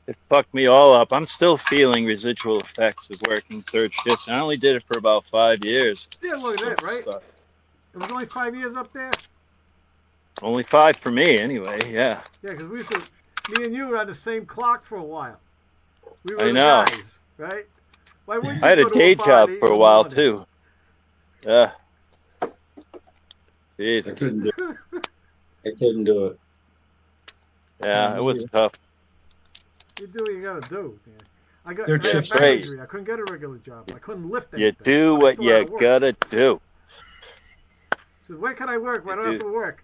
It fucked me all up. I'm still feeling residual effects of working third shift. I only did it for about 5 years. Yeah, look at that, right? It was only 5 years up there. Only 5 for me, anyway. Yeah. Yeah, because me and you were on the same clock for a while. We were I know. guys, right? Why wouldn't you I had go a to day bar job at for 8 a in the while morning? too. Yeah. Jesus. I couldn't do it. I couldn't do it. Yeah, it was tough. You do what you gotta do. Man. I had Third back shift's injury. I couldn't get a regular job. I couldn't lift anything. You do I what still had you to work. gotta do. So where can I work? Where do I have to work?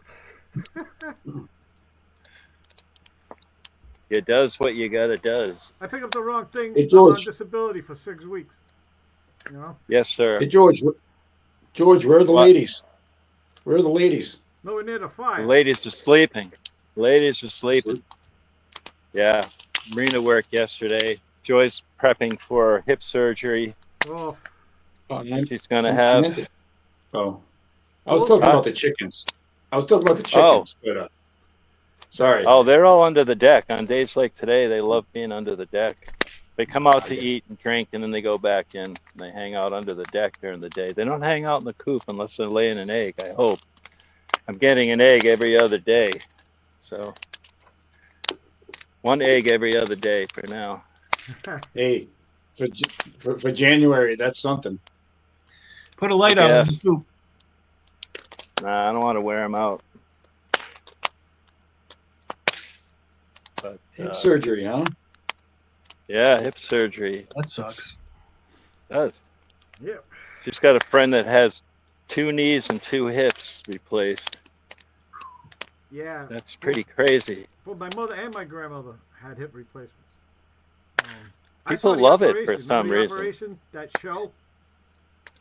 You does what you gotta does. I picked up the wrong thing. Hey, I'm George. on disability for 6 weeks. You know? Yes, sir. Hey, George, where are the What? ladies? Where are the ladies? Nowhere near the The fire. ladies are sleeping. Ladies are sleeping. Yeah. Marina work yesterday. Joy's prepping for hip surgery. Oh, She's gonna have. Oh, I was talking about the chickens. But sorry. Oh, they're all under the deck. On days like today, they love being under the deck. They come out to eat and drink, and then they go back in. They hang out under the deck during the day. They don't hang out in the coop unless they're laying an egg, I hope. I'm getting an egg every other day. So 1 egg every other day for now. Hey, for January, that's something. Put a light out in the coop. Nah, I don't want to wear them out. But, Hip surgery, huh? Yeah, hip surgery. That sucks. It does. Yep. She's got a friend that has 2 knees and 2 hips replaced. Yeah. That's pretty crazy. Well, my mother and my grandmother had hip replacements. People love it for some reason. Operation, that show.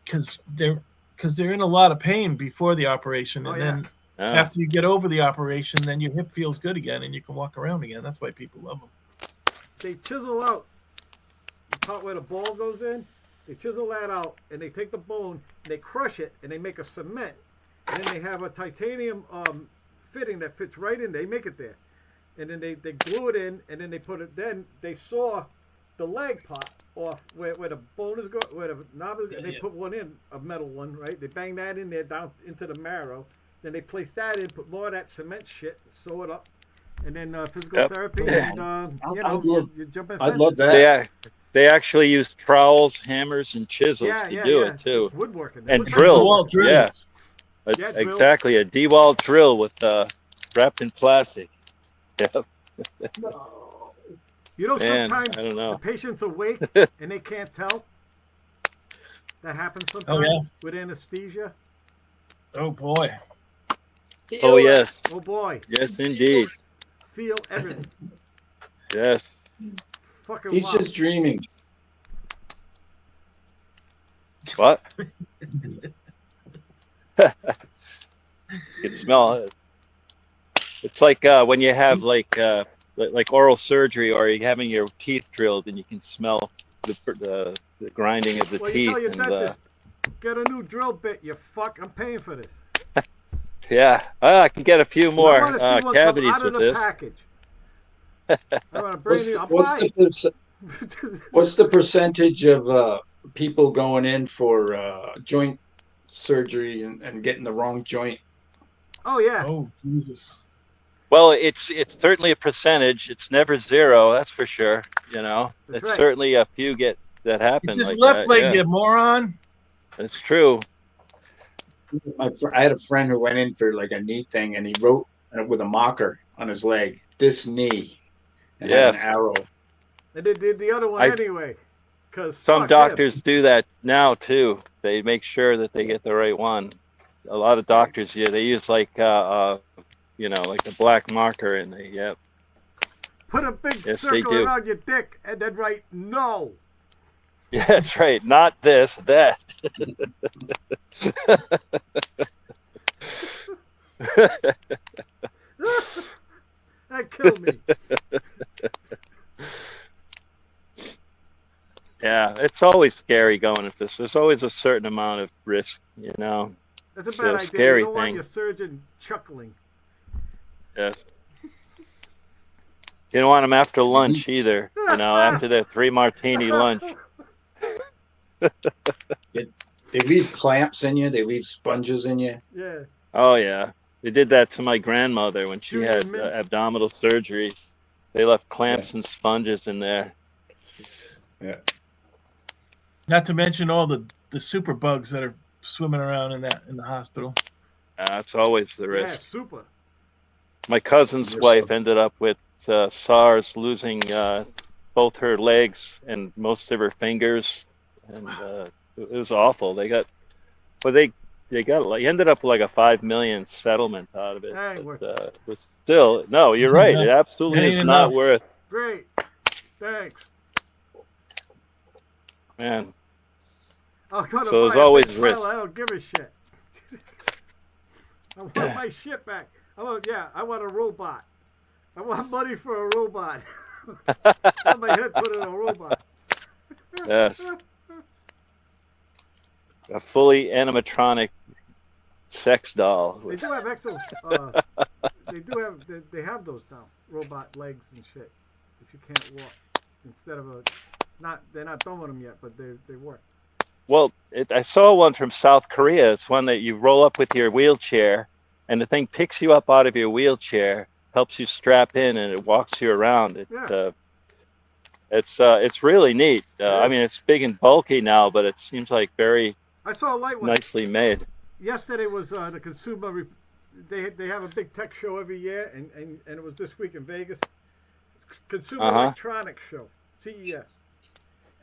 Because they're in a lot of pain before the operation, and then after you get over the operation, then your hip feels good again, and you can walk around again. That's why people love them. They chisel out the part where the ball goes in. They chisel that out, and they take the bone, and they crush it, and they make a cement. And then they have a titanium fitting that fits right in. They make it there, and then they glue it in, and then they put it. Then they saw the leg part off where the bone is going, where the knob is, and they put one in, a metal one, right? They bang that in there down into the marrow. Then they place that in, put more of that cement shit, sew it up, and then physical therapy. And you jump in. I'd love that. They actually use trowels, hammers, and chisels to do it too. It's woodworking. And drills. Yeah. Exactly. A D-wall drill with wrapped in plastic. Yeah. You know, Man, sometimes I don't know. the patient's awake and they can't tell. That happens sometimes with anesthesia. Oh boy. Oh yes. Oh boy. Yes, indeed. Feel everything. Yes. Fucking He's just dreaming. What? You can smell it. It's like when you have like oral surgery, or you're having your teeth drilled, and you can smell the grinding of the teeth. You tell your and dentist, Get a new drill bit, you fuck. I'm paying for this. Yeah, I can get a few I more want to see what cavities comes out with of the this. package. I want a brand new. I'll What's buy the what's the percentage of people going in for joint surgery and getting the wrong joint? Oh yeah, Oh Jesus! Well, it's certainly a percentage. It's never zero, that's for sure. You know, that's it's right. certainly a few get that It's happen his like left that. leg, Yeah, you moron. it's true. I had a friend who went in for like a knee thing, and he wrote with a marker on his leg, "This knee," and had an Yes, arrow. And they did the other one I anyway. Cause some fuck him. doctors do that now too. They make sure that they get the right one. A lot of doctors, yeah, they use like like a black marker, and they, yeah, Put a big yes, they circle do. around your dick and then write no. Yeah, that's right. Not this, that. That killed me. Yeah, it's always scary going at this. There's always a certain amount of risk, you know. That's a It's bad a idea. You scary don't want thing. your surgeon chuckling. Yes. You don't want them after lunch either, after their 3 martini lunch. They leave clamps in you. They leave sponges in you. Yeah. Oh, yeah. They did that to my grandmother when she Junior had mints. abdominal surgery. They left Yeah, clamps and sponges in there. yeah. Not to mention all the super bugs that are swimming around in the hospital. That's always the Yeah, risk. super. My cousin's You're wife so ended up with SARS, losing both her legs and most of her fingers, and it was awful. They got like ended up with like a 5 million settlement out of it, That ain't worth but it. it was still no. You're right. No, It absolutely that ain't is not enough. worth. Great. Thanks. Man, I'm gonna so there's buy a always big risk. pile. I don't give a shit. I want my shit back. I want a robot. I want money for a robot. I want my head put in a robot. Yes, a fully animatronic sex doll. They do have they have those now. Robot legs and shit. If you can't walk, instead of it's not. They're not done with them yet, but they work. Well, I saw one from South Korea. It's one that you roll up with your wheelchair, and the thing picks you up out of your wheelchair, helps you strap in, and it walks you around. Yeah. It's really neat. I is. mean, it's big and bulky now, but it seems like very I saw a light one. nicely made. Yesterday was the consumer. They have a big tech show every year, and it was this week in Vegas. Consumer Electronics Show, CES,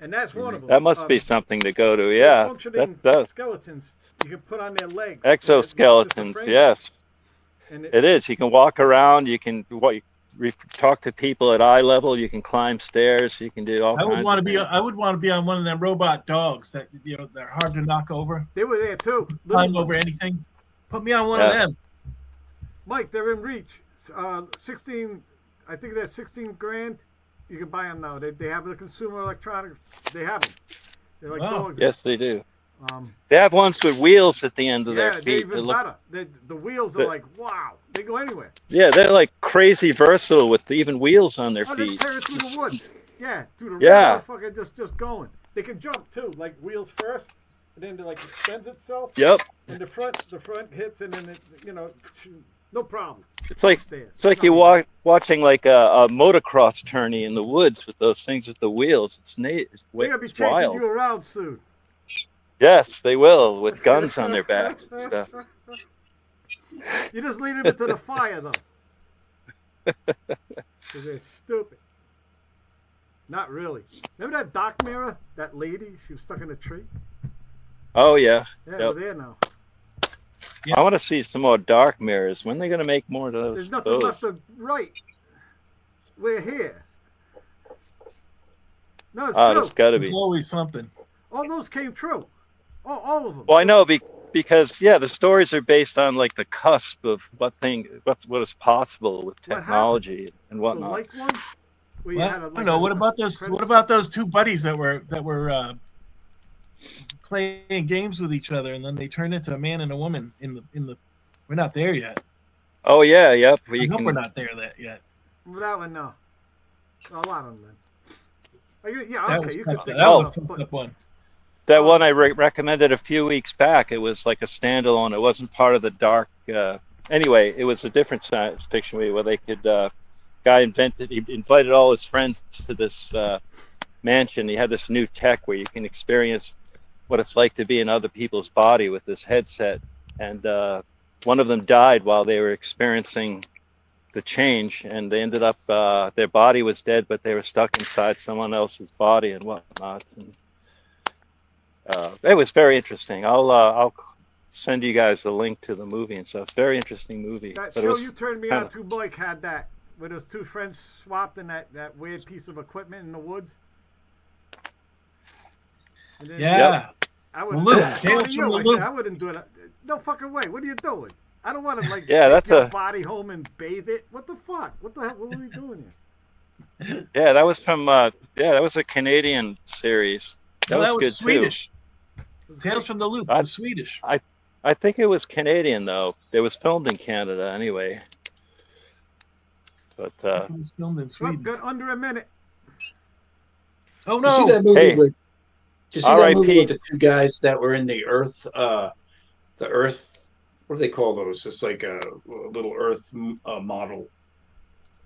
and that's one of them. That must be something to go to. Those Yeah, that functioning does. skeletons you can put on their legs. Exoskeletons, yes. And It is. You can walk around. You can talk to people at eye level. You can climb stairs. You can do all I would kinds want to of be. things. I would want to be on one of them robot dogs that they're hard to knock over, They were there too. climb over anything. Put me on one of Yeah. them. Mike, they're in reach. 16. I think they're 16 grand. You can buy them now. They have the consumer electronics. They have them. They're like Wow. dogs. Yes, they do. Um, They have ones with wheels at the end of yeah, their they're feet. even better. The wheels are like wow. They go anywhere. Yeah, they're like crazy versatile with even wheels on their Oh, they feet. tear it through the woods. Yeah, through the Yeah. fucking just going. They can jump too, like wheels first, and then it like extends itself. Yep. And the front hits, and then no problem. It's like you watching like a motocross tourney in the woods with those things with the wheels. It's neat. They're gonna be It's chasing wild. you around soon. Yes, they will, with guns on their backs and stuff. You just lead them into the fire though, because they're stupid. Not really. Remember that Doc Mirror? That lady? She was stuck in a tree. Oh yeah. Yeah, Yep. we're there now. I want to see some more dark mirrors. When are they going to make more of There's those? nothing left to write. We're here. No, it's true. There's got to There's be. always something. All those came true. All of them. Well, I know because the stories are based on like the cusp of what is possible with What technology and The whatnot. like one? Where you Well, had I don't know. What about those? credit- What about those two buddies that were playing games with each other, and then they turn into a man and a woman in the. We're not there yet. Oh yeah, yep. I hope we're not there yet. That one, no. A lot of them, then. Yeah, That okay, was you could fucked think up. That of was a stuff, fucked but up one. That one I recommended a few weeks back. It was like a standalone. It wasn't part of the dark. Anyway, it was a different science fiction movie where they could. Guy he invited all his friends to this mansion. He had this new tech where you can experience what it's like to be in other people's body with this headset. And one of them died while they were experiencing the change, and they ended up their body was dead, but they were stuck inside someone else's body and whatnot. And, it was very interesting. I'll send you guys the link to the movie and stuff. It's a very interesting movie. that But it show was you turned me kinda, on to, Blake, had that where those two friends swapped in that weird piece of equipment in the woods. And then Yeah. I would. The loop. I Tales from the I said, loop. I wouldn't do it. No fucking way. What are you doing? I don't want to like Yeah, take that's your a- body home and bathe it. What the fuck? What the hell? What are we doing here? yeah, that was from that was a Canadian series. No, that was good Swedish. Tales from the Loop was Swedish. I think it was Canadian though. It was filmed in Canada anyway. But It was filmed in Well, Sweden. good under a minute. Oh You see no! that movie Hey, with? Did you see that movie R.I.P. with the two guys that were in the Earth? The Earth. What do they call those? It's like a little Earth model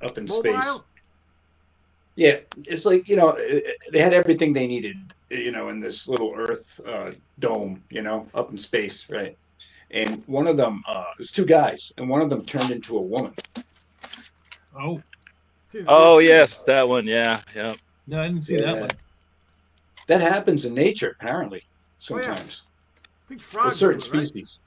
up in space. Mobile. Yeah, it's like they had everything they needed, in this little Earth dome, up in space, right? And one of them, there's two guys, and one of them turned into a woman. Oh Seems Oh good. yes, that one. Yeah, yeah. no, I didn't see that one. That happens in nature, apparently, Oh, yeah. sometimes I think with frogs certain do it, right? species.